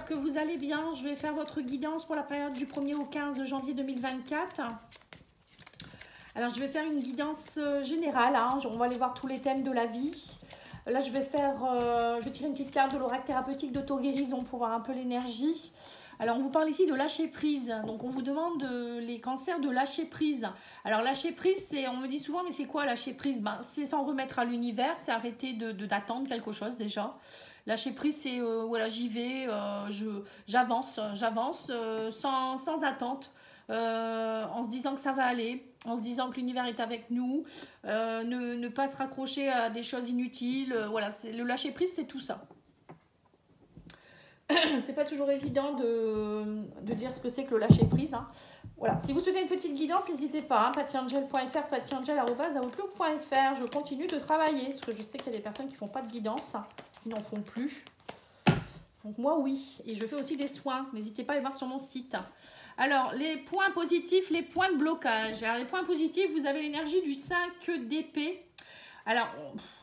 j'espère que vous allez bien. Je vais faire votre guidance pour la période du 1er au 15 janvier 2024. Alors, je vais faire une guidance générale. On va aller voir tous les thèmes de la vie. Là, je vais tirer une petite carte de l'oracle thérapeutique d'auto-guérison pour voir un peu l'énergie. Alors, on vous parle ici de lâcher prise. Donc, on vous demande les cancers de lâcher prise. Alors, lâcher prise, on me dit souvent, mais c'est quoi lâcher prise? C'est s'en remettre à l'univers, c'est arrêter d'attendre quelque chose déjà. Lâcher prise, c'est voilà, j'y vais, j'avance sans attente, en se disant que ça va aller, en se disant que l'univers est avec nous, ne pas se raccrocher à des choses inutiles. Voilà, le lâcher prise, c'est tout ça. C'est pas toujours évident de dire ce que c'est que le lâcher prise. Hein. Voilà. Si vous souhaitez une petite guidance, n'hésitez pas. patiangel.fr, patiangel@outlook.fr. Je continue de travailler parce que je sais qu'il y a des personnes qui font pas de guidance, qui n'en font plus. Donc moi, oui. Et je fais aussi des soins. N'hésitez pas à aller voir sur mon site. Alors, les points positifs, les points de blocage. Alors, les points positifs, vous avez l'énergie du 5 d'épée. Alors,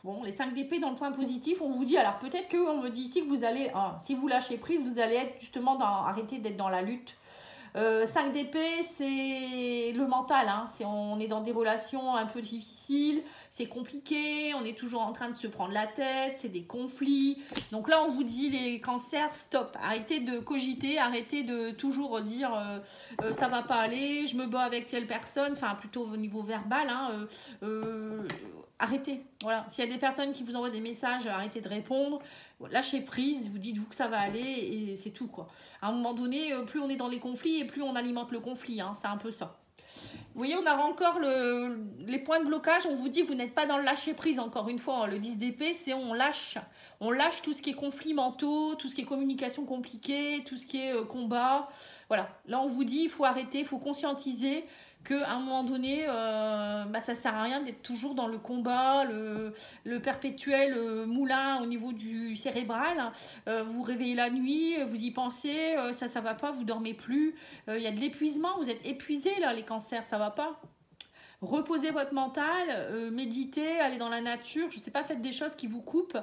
bon, les 5 d'épée dans le point positif, on vous dit, alors peut-être qu'on me dit ici que vous allez, si vous lâchez prise, vous allez être justement arrêter d'être dans la lutte. 5 d'épée, c'est le mental, hein. On est dans des relations un peu difficiles, c'est compliqué, on est toujours en train de se prendre la tête, c'est des conflits. Donc là, on vous dit les cancers, stop, arrêtez de cogiter, arrêtez de toujours dire ça va pas aller, je me bats avec telle personne, enfin plutôt au niveau verbal, hein, arrêtez. Voilà. S'il y a des personnes qui vous envoient des messages, arrêtez de répondre. Lâchez prise, vous dites-vous que ça va aller et c'est tout, quoi. À un moment donné, plus on est dans les conflits et plus on alimente le conflit, hein, c'est un peu ça. Vous voyez, on a encore les points de blocage. On vous dit que vous n'êtes pas dans le lâcher prise, encore une fois. Hein, le 10 d'épée, c'est on lâche tout ce qui est conflits mentaux, tout ce qui est communication compliquée, tout ce qui est combat. Voilà, là on vous dit il faut arrêter, il faut conscientiser qu'à un moment donné, ça sert à rien d'être toujours dans le combat, le perpétuel moulin au niveau du cérébral. Vous réveillez la nuit, vous y pensez, ça va pas, vous dormez plus. Il y a de l'épuisement, vous êtes épuisés là, les cancers, ça va pas. Reposez votre mental, méditez, allez dans la nature, je sais pas, faites des choses qui vous coupent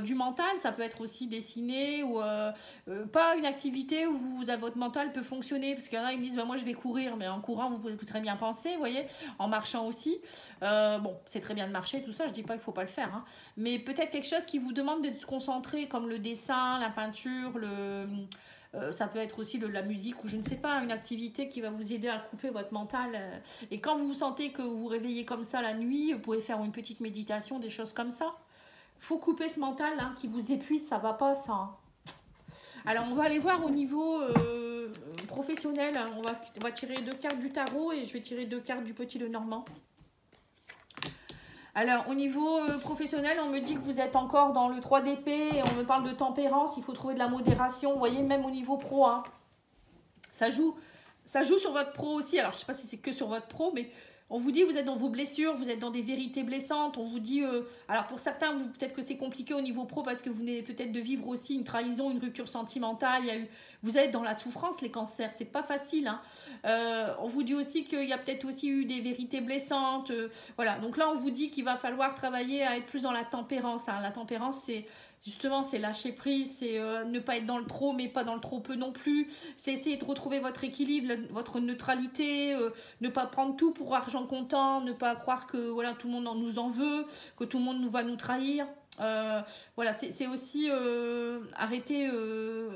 du mental, ça peut être aussi dessiner ou pas une activité où votre mental peut fonctionner, parce qu'il y en a qui me disent bah, moi je vais courir, mais en courant vous pouvez très bien penser, vous voyez, en marchant aussi, bon c'est très bien de marcher, tout ça, je dis pas qu'il faut pas le faire, hein, mais peut-être quelque chose qui vous demande de se concentrer comme le dessin, la peinture, ça peut être aussi de la musique ou je ne sais pas, une activité qui va vous aider à couper votre mental. Et quand vous sentez que vous vous réveillez comme ça la nuit, vous pouvez faire une petite méditation, des choses comme ça. Il faut couper ce mental hein, qui vous épuise, ça va pas ça. Hein. Alors on va aller voir au niveau professionnel, on va tirer 2 cartes du tarot et je vais tirer 2 cartes du Petit Lenormand. Alors, au niveau professionnel, on me dit que vous êtes encore dans le 3 d'épée, et on me parle de tempérance, il faut trouver de la modération, vous voyez, même au niveau pro, hein. Ça joue sur votre pro aussi, alors je ne sais pas si c'est que sur votre pro, mais on vous dit que vous êtes dans vos blessures, vous êtes dans des vérités blessantes, on vous dit, alors pour certains, peut-être que c'est compliqué au niveau pro parce que vous venez peut-être de vivre aussi une trahison, une rupture sentimentale, vous êtes dans la souffrance les cancers, c'est pas facile. Hein. On vous dit aussi qu'il y a peut-être aussi eu des vérités blessantes, voilà, donc là on vous dit qu'il va falloir travailler à être plus dans la tempérance. Hein. La tempérance c'est... Justement, c'est lâcher prise, c'est ne pas être dans le trop, mais pas dans le trop peu non plus. C'est essayer de retrouver votre équilibre, votre neutralité, ne pas prendre tout pour argent comptant, ne pas croire que voilà, tout le monde nous en veut, que tout le monde va nous trahir. Voilà, c'est aussi arrêter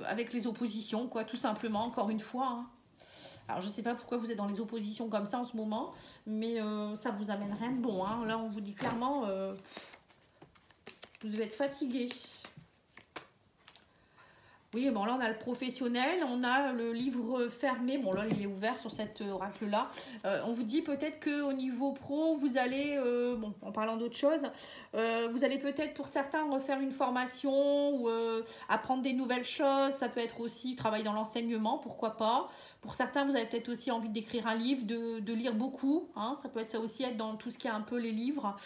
avec les oppositions, quoi, tout simplement, encore une fois. Hein. Alors, je ne sais pas pourquoi vous êtes dans les oppositions comme ça en ce moment, mais ça ne vous amène rien de bon. Hein. Là, on vous dit clairement... vous devez être fatigué. Oui, bon là on a le professionnel, on a le livre fermé. Bon là il est ouvert sur cet oracle-là. On vous dit peut-être qu'au niveau pro, vous allez, bon en parlant d'autre chose, vous allez peut-être pour certains refaire une formation ou apprendre des nouvelles choses. Ça peut être aussi travailler dans l'enseignement, pourquoi pas. Pour certains, vous avez peut-être aussi envie d'écrire un livre, de lire beaucoup. Hein, ça peut être ça aussi, être dans tout ce qui est un peu les livres.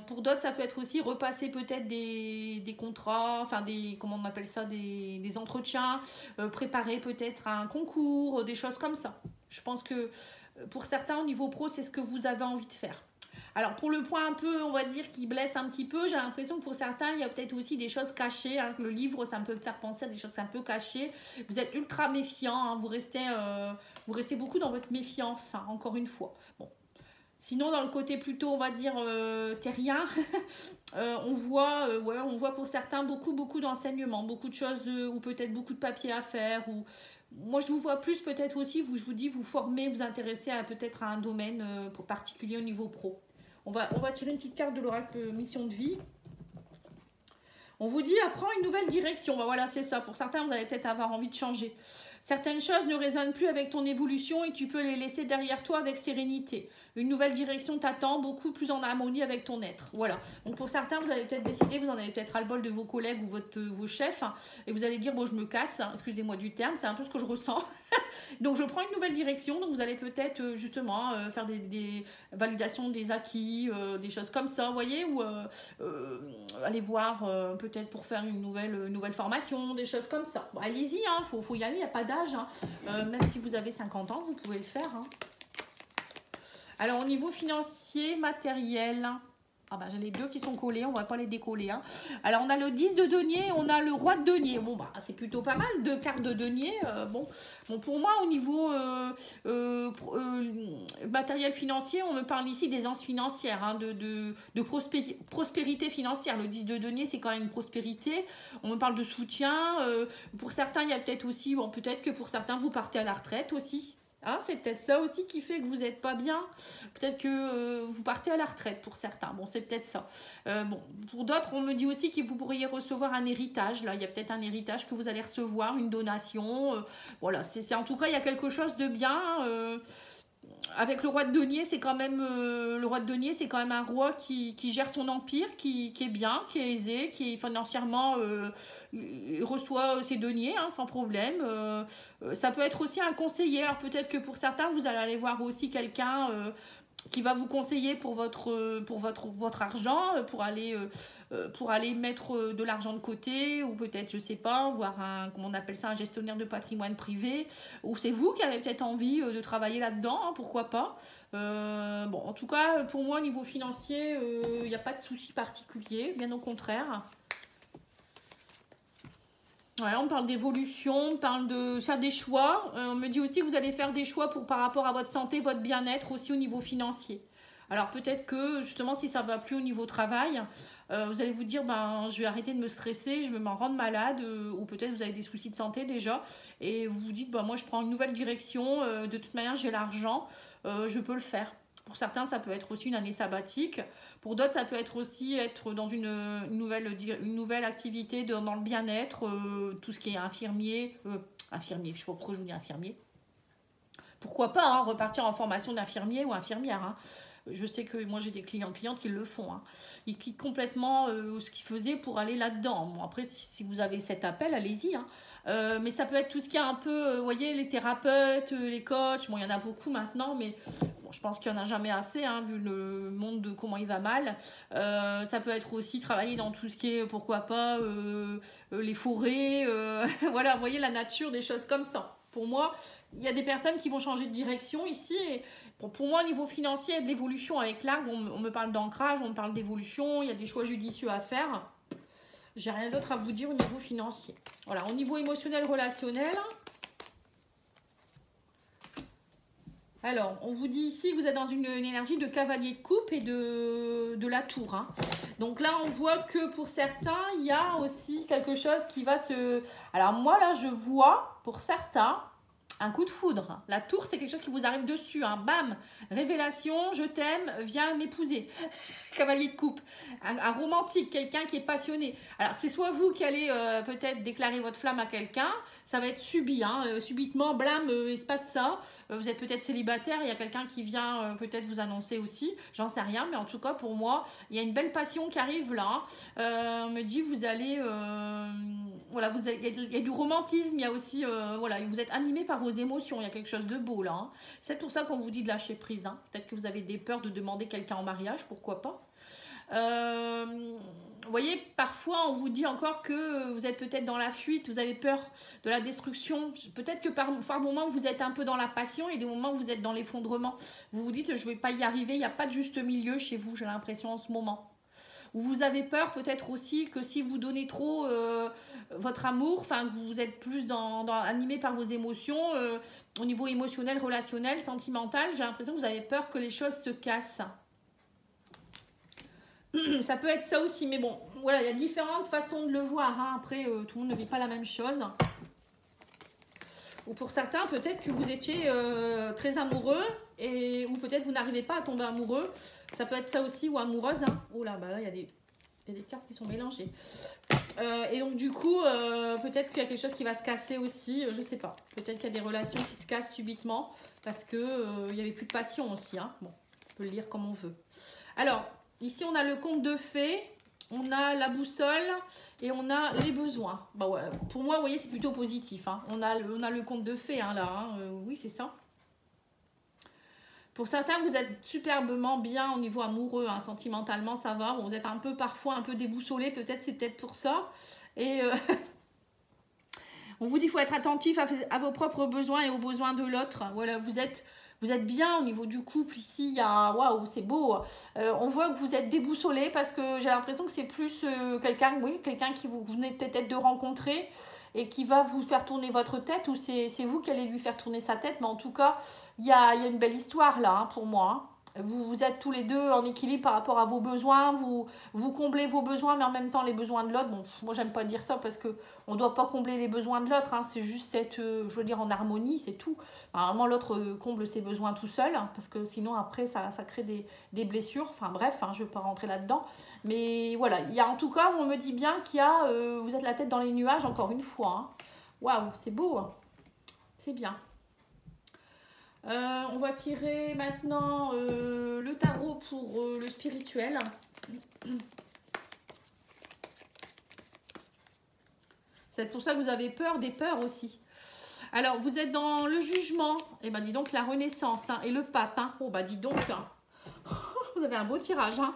Pour d'autres, ça peut être aussi repasser peut-être des contrats, enfin comment on appelle ça, des entretiens, préparer peut-être un concours, des choses comme ça. Je pense que pour certains, au niveau pro, c'est ce que vous avez envie de faire. Alors pour le point un peu, on va dire, qui blesse un petit peu, j'ai l'impression que pour certains, il y a peut-être aussi des choses cachées. Hein, que le livre, ça me peut faire penser à des choses un peu cachées. Vous êtes ultra méfiant, hein, vous restez beaucoup dans votre méfiance, hein, encore une fois. Bon. Sinon, dans le côté plutôt, on va dire, terrien, on voit pour certains beaucoup d'enseignements, beaucoup de choses, ou peut-être beaucoup de papiers à faire. Ou... Moi, je vous vois plus peut-être aussi, je vous dis, vous former, vous intéresser à peut-être à un domaine particulier au niveau pro. On va tirer une petite carte de l'oracle mission de vie. On vous dit, apprends une nouvelle direction. Ben voilà, c'est ça. Pour certains, vous allez peut-être avoir envie de changer. Certaines choses ne résonnent plus avec ton évolution et tu peux les laisser derrière toi avec sérénité. Une nouvelle direction t'attend, beaucoup plus en harmonie avec ton être. Voilà. Donc pour certains, vous allez peut-être décider, vous en avez peut-être ras-le-bol de vos collègues ou vos chefs, hein, et vous allez dire, bon, je me casse, hein, excusez-moi du terme, c'est un peu ce que je ressens. Donc je prends une nouvelle direction, donc vous allez peut-être justement faire des validations des acquis, des choses comme ça, vous voyez, ou aller voir peut-être pour faire une nouvelle formation, des choses comme ça. Bon, allez-y, hein, faut y aller, il n'y a pas d'âge, hein. Même si vous avez 50 ans, vous pouvez le faire. Hein. Alors au niveau financier, matériel, ah ben, j'ai les deux qui sont collés, on va pas les décoller. Hein. Alors on a le 10 de denier, on a le roi de denier. Bon bah c'est plutôt pas mal, deux cartes de denier. Bon pour moi au niveau matériel financier, on me parle ici d'aisance financière, hein, de prospérité financière. Le 10 de denier c'est quand même une prospérité. On me parle de soutien. Pour certains il y a peut-être aussi, bon peut-être que pour certains vous partez à la retraite aussi. Hein, c'est peut-être ça aussi qui fait que vous n'êtes pas bien. Peut-être que vous partez à la retraite pour certains. Bon, c'est peut-être ça. Bon, pour d'autres, on me dit aussi que vous pourriez recevoir un héritage. Là, il y a peut-être un héritage que vous allez recevoir, une donation. Voilà, en tout cas, il y a quelque chose de bien. Avec le roi de denier, c'est quand même un roi qui gère son empire, qui est bien, qui est aisé, qui est financièrement il reçoit ses deniers hein, sans problème. Ça peut être aussi un conseiller. Alors peut-être que pour certains, vous allez aller voir aussi quelqu'un qui va vous conseiller pour votre argent, pour aller mettre de l'argent de côté, ou peut-être, je sais pas, voir comment on appelle ça, un gestionnaire de patrimoine privé, ou c'est vous qui avez peut-être envie de travailler là-dedans, hein, pourquoi pas. Bon, en tout cas, pour moi, au niveau financier, il n'y a pas de souci particulier, bien au contraire. Ouais, on parle d'évolution, on parle de faire des choix. On me dit aussi que vous allez faire des choix par rapport à votre santé, votre bien-être aussi au niveau financier. Alors peut-être que justement si ça ne va plus au niveau travail, vous allez vous dire ben, je vais arrêter de me stresser, je vais m'en rendre malade ou peut-être vous avez des soucis de santé déjà et vous vous dites ben, moi je prends une nouvelle direction, de toute manière j'ai l'argent, je peux le faire. Pour certains, ça peut être aussi une année sabbatique. Pour d'autres, ça peut être aussi être dans une nouvelle activité dans le bien-être, tout ce qui est infirmier. Infirmier, je ne sais pas pourquoi je vous dis infirmier. Pourquoi pas hein, repartir en formation d'infirmier ou infirmière. Hein. Je sais que moi, j'ai des clientes qui le font. Hein. Ils quittent complètement ce qu'ils faisaient pour aller là-dedans. Bon, après, si vous avez cet appel, allez-y. Hein. Mais ça peut être tout ce qui est un peu, vous voyez, les thérapeutes, les coachs. Bon, il y en a beaucoup maintenant, mais bon, je pense qu'il n'y en a jamais assez, hein, vu le monde de comment il va mal. Ça peut être aussi travailler dans tout ce qui est, pourquoi pas, les forêts. Voilà, vous voyez, la nature, des choses comme ça. Pour moi, il y a des personnes qui vont changer de direction ici. Et pour moi, au niveau financier, il y a de l'évolution avec l'arbre. On me parle d'ancrage, on me parle d'évolution. Il y a des choix judicieux à faire. J'ai rien d'autre à vous dire au niveau financier. Voilà, au niveau émotionnel, relationnel. Alors, on vous dit ici que vous êtes dans une énergie de cavalier de coupe et de la tour. Hein. Donc là, on voit que pour certains, il y a aussi quelque chose qui va se... Alors moi, là, je vois, pour certains, un coup de foudre. La tour, c'est quelque chose qui vous arrive dessus. Hein. Bam, révélation, je t'aime, viens m'épouser. Cavalier de coupe. Un romantique, quelqu'un qui est passionné. Alors, c'est soit vous qui allez peut-être déclarer votre flamme à quelqu'un, ça va être subi. Hein. Subitement, blâme, il se passe ça. Vous êtes peut-être célibataire, il y a quelqu'un qui vient peut-être vous annoncer aussi. J'en sais rien, mais en tout cas, pour moi, il y a une belle passion qui arrive là. On me dit, vous allez... voilà, il y a du romantisme, il y a aussi... voilà, vous êtes animé par vos émotions, il y a quelque chose de beau là. Hein. C'est pour ça qu'on vous dit de lâcher prise. Hein. Peut-être que vous avez des peurs de demander quelqu'un en mariage, pourquoi pas. Vous voyez, parfois on vous dit encore que vous êtes peut-être dans la fuite, vous avez peur de la destruction. Peut-être que par moments vous êtes un peu dans la passion et des moments où vous êtes dans l'effondrement. Vous vous dites je ne vais pas y arriver, il n'y a pas de juste milieu chez vous, j'ai l'impression en ce moment. Ou vous avez peur peut-être aussi que si vous donnez trop votre amour, enfin vous êtes plus animé par vos émotions, au niveau émotionnel, relationnel, sentimental, j'ai l'impression que vous avez peur que les choses se cassent. Ça peut être ça aussi, mais bon, voilà, il y a différentes façons de le voir. Hein. Après, tout le monde ne vit pas la même chose. Ou pour certains, peut-être que vous étiez très amoureux ou peut-être vous n'arrivez pas à tomber amoureux. Ça peut être ça aussi, ou amoureuse. Hein. Oh là, bah là, il y a des cartes qui sont mélangées. Et donc, du coup, peut-être qu'il y a quelque chose qui va se casser aussi. Je sais pas. Peut-être qu'il y a des relations qui se cassent subitement parce qu'il n'y avait plus de passion aussi. Hein. Bon, on peut le lire comme on veut. Alors, ici, on a le conte de fées, on a la boussole et on a les besoins. Bah ouais, pour moi, vous voyez, c'est plutôt positif. Hein. On a le conte de fées, hein, là. Hein. Oui, c'est ça. Pour certains, vous êtes superbement bien au niveau amoureux. Hein. Sentimentalement, ça va. Bon, vous êtes parfois un peu déboussolé. Peut-être, c'est peut-être pour ça. Et on vous dit qu'il faut être attentif à vos propres besoins et aux besoins de l'autre. Voilà, vous êtes bien au niveau du couple ici, il y a waouh, c'est beau. On voit que vous êtes déboussolé parce que j'ai l'impression que c'est plus quelqu'un qui vous venez peut-être de rencontrer et qui va vous faire tourner votre tête ou c'est vous qui allez lui faire tourner sa tête. Mais en tout cas, il y a une belle histoire là hein, pour moi. Hein. Vous êtes tous les deux en équilibre par rapport à vos besoins, vous comblez vos besoins mais en même temps les besoins de l'autre. Bon, moi j'aime pas dire ça parce qu'on ne doit pas combler les besoins de l'autre, hein. C'est juste être, je veux dire, en harmonie, c'est tout. Normalement l'autre comble ses besoins tout seul parce que sinon après ça crée des blessures. Enfin bref, hein, je ne vais pas rentrer là-dedans. Mais voilà, il y a en tout cas, on me dit bien qu'il y a, vous êtes la tête dans les nuages encore une fois. Hein. Waouh, c'est beau, hein. C'est bien. On va tirer maintenant le tarot pour le spirituel. C'est pour ça que vous avez peur des peurs aussi. Alors, vous êtes dans le jugement. Et ben, dis donc, la renaissance hein, et le pape. Hein. Oh, bah, dis donc. Hein. Vous avez un beau tirage. Hein.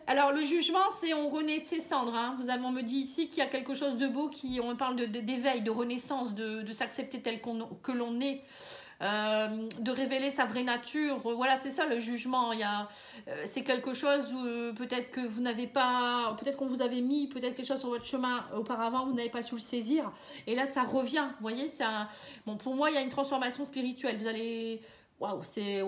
Alors, le jugement, c'est on renaît de ses cendres. Hein. On me dit ici qu'il y a quelque chose de beau. On parle d'éveil, de renaissance, de s'accepter tel que l'on est. De révéler sa vraie nature. Voilà, c'est ça le jugement. C'est quelque chose où peut-être que vous n'avez pas, peut-être qu'on vous avait mis peut-être quelque chose sur votre chemin auparavant, vous n'avez pas su le saisir. Et là, ça revient. Vous voyez, bon, pour moi, il y a une transformation spirituelle. Vous allez... Waouh, c'est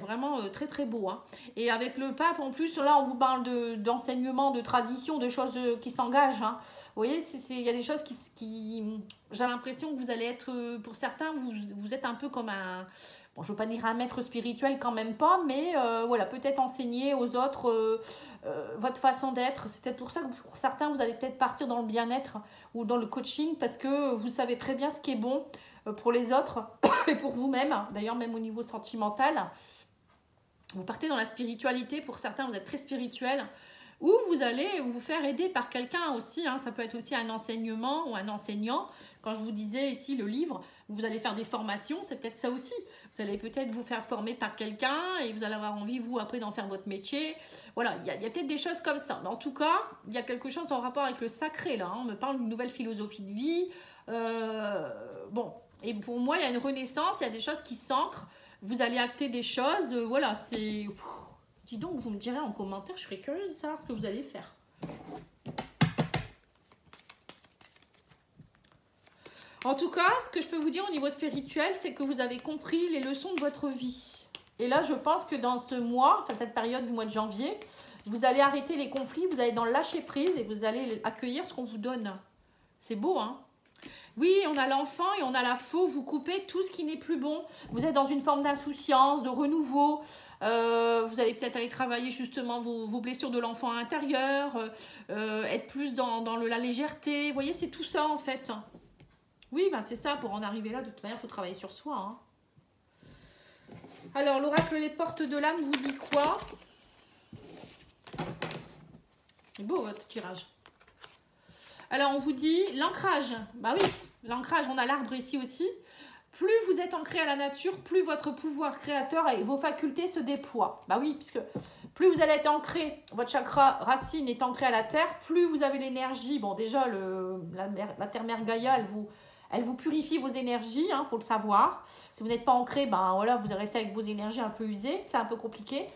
vraiment très très beau. Hein. Et avec le pape, en plus, là, on vous parle d'enseignement, de tradition, de choses qui s'engagent. Hein. Vous voyez, il y a des choses qui j'ai l'impression que vous allez être, pour certains, vous êtes un peu comme un... Bon, je ne veux pas dire un maître spirituel, quand même pas, mais voilà, peut-être enseigner aux autres votre façon d'être. C'est peut-être pour ça que pour certains, vous allez peut-être partir dans le bien-être ou dans le coaching parce que vous savez très bien ce qui est bon pour les autres et pour vous-même, d'ailleurs même au niveau sentimental. Vous partez dans la spiritualité, pour certains vous êtes très spirituel, ou vous allez vous faire aider par quelqu'un aussi, hein. Ça peut être aussi un enseignement ou un enseignant. Quand je vous disais ici le livre, vous allez faire des formations, c'est peut-être ça aussi. Vous allez peut-être vous faire former par quelqu'un et vous allez avoir envie, vous, après, d'en faire votre métier. Voilà, il y a peut-être des choses comme ça. Mais en tout cas, il y a quelque chose en rapport avec le sacré, là. Hein. On me parle d'une nouvelle philosophie de vie. Bon, et pour moi, il y a une renaissance, il y a des choses qui s'ancrent. Vous allez acter des choses, voilà, c'est... Dis donc, vous me direz en commentaire, je serais curieuse de savoir ce que vous allez faire. En tout cas, ce que je peux vous dire au niveau spirituel, c'est que vous avez compris les leçons de votre vie. Et là, je pense que dans ce mois, enfin cette période du mois de janvier, vous allez arrêter les conflits, vous allez dans le lâcher prise et vous allez accueillir ce qu'on vous donne. C'est beau, hein? Oui, on a l'enfant et on a la faux, vous coupez tout ce qui n'est plus bon. Vous êtes dans une forme d'insouciance, de renouveau. Vous allez peut-être aller travailler justement vos blessures de l'enfant intérieur, être plus dans la légèreté. Vous voyez, c'est tout ça en fait. Oui, ben c'est ça, pour en arriver là, de toute manière, il faut travailler sur soi. Hein. Alors, l'oracle Les Portes de l'âme vous dit quoi? C'est beau votre tirage. Alors, on vous dit l'ancrage. Bah oui, l'ancrage, on a l'arbre ici aussi. plus vous êtes ancré à la nature, plus votre pouvoir créateur et vos facultés se déploient. Bah oui, puisque plus vous allez être ancré, votre chakra racine est ancré à la terre, plus vous avez l'énergie. Bon, déjà, la terre-mère Gaïa, elle vous purifie vos énergies, hein, faut le savoir. Si vous n'êtes pas ancré, ben voilà, vous restez avec vos énergies un peu usées, c'est un peu compliqué.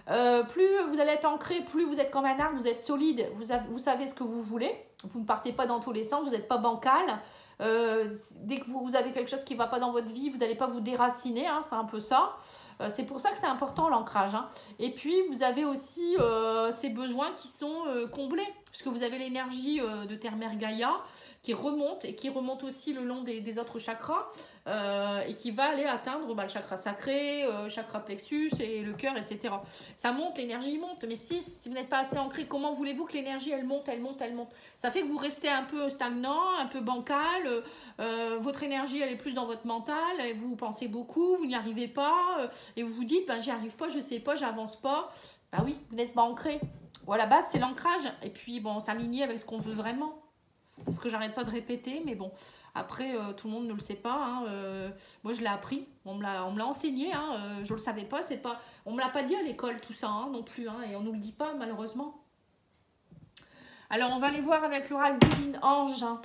Plus vous allez être ancré, plus vous êtes comme un arbre, vous êtes solide, vous savez ce que vous voulez. Vous ne partez pas dans tous les sens, vous n'êtes pas bancal. Dès que vous avez quelque chose qui ne va pas dans votre vie, vous n'allez pas vous déraciner, hein, c'est un peu ça. C'est pour ça que c'est important l'ancrage. Hein. Et puis, vous avez aussi ces besoins qui sont comblés, puisque vous avez l'énergie de Terre-Mère Gaïa qui remonte et qui remonte aussi le long des autres chakras et qui va aller atteindre le chakra sacré, chakra plexus et le cœur, etc. Ça monte, l'énergie monte, mais si vous n'êtes pas assez ancré, comment voulez-vous que l'énergie elle monte? Ça fait que vous restez un peu stagnant, un peu bancal, votre énergie elle est plus dans votre mental, et vous pensez beaucoup, vous n'y arrivez pas, et vous vous dites, ben, j'y arrive pas, je sais pas, j'avance pas. Ben oui, vous n'êtes pas ancré. Voilà, base c'est l'ancrage, et puis bon, s'aligner avec ce qu'on veut vraiment. C'est ce que j'arrête pas de répéter, mais bon, après, tout le monde ne le sait pas. Hein, moi, je l'ai appris, on me l'a enseigné, hein, je ne le savais pas, on ne me l'a pas dit à l'école, tout ça, hein, non plus, hein, et on ne nous le dit pas, malheureusement. Alors, on va aller voir avec l'oracle divine ange. Hein.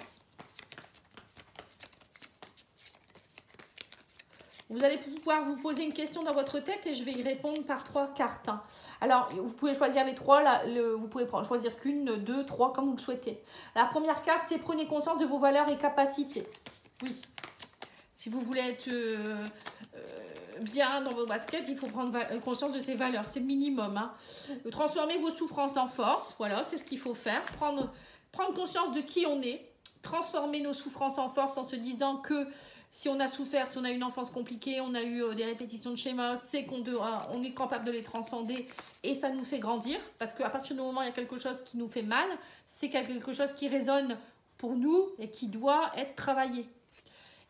Vous allez pouvoir vous poser une question dans votre tête et je vais y répondre par 3 cartes. Hein. Alors, vous pouvez choisir les 3, vous pouvez choisir qu'une, 2, 3, comme vous le souhaitez. La première carte, c'est prenez conscience de vos valeurs et capacités. Oui. Si vous voulez être bien dans vos baskets, il faut prendre conscience de ses valeurs. C'est le minimum. Hein. Transformer vos souffrances en force. Voilà, c'est ce qu'il faut faire. Prendre conscience de qui on est. Transformer nos souffrances en force en se disant que si on a souffert, si on a eu une enfance compliquée, on a eu des répétitions de schémas, c'est qu'on est capable de les transcender et ça nous fait grandir. Parce qu'à partir du moment où il y a quelque chose qui nous fait mal, c'est quelque chose qui résonne pour nous et qui doit être travaillé.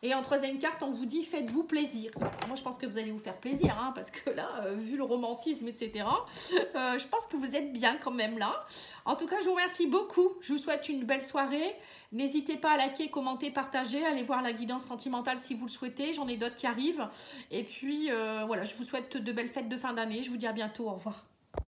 Et en troisième carte, on vous dit faites-vous plaisir. Moi, je pense que vous allez vous faire plaisir, hein, parce que là, vu le romantisme, etc., je pense que vous êtes bien quand même là. En tout cas, je vous remercie beaucoup. Je vous souhaite une belle soirée. N'hésitez pas à liker, commenter, partager. Allez voir la guidance sentimentale si vous le souhaitez. J'en ai d'autres qui arrivent. Et puis, voilà, je vous souhaite de belles fêtes de fin d'année. Je vous dis à bientôt. Au revoir.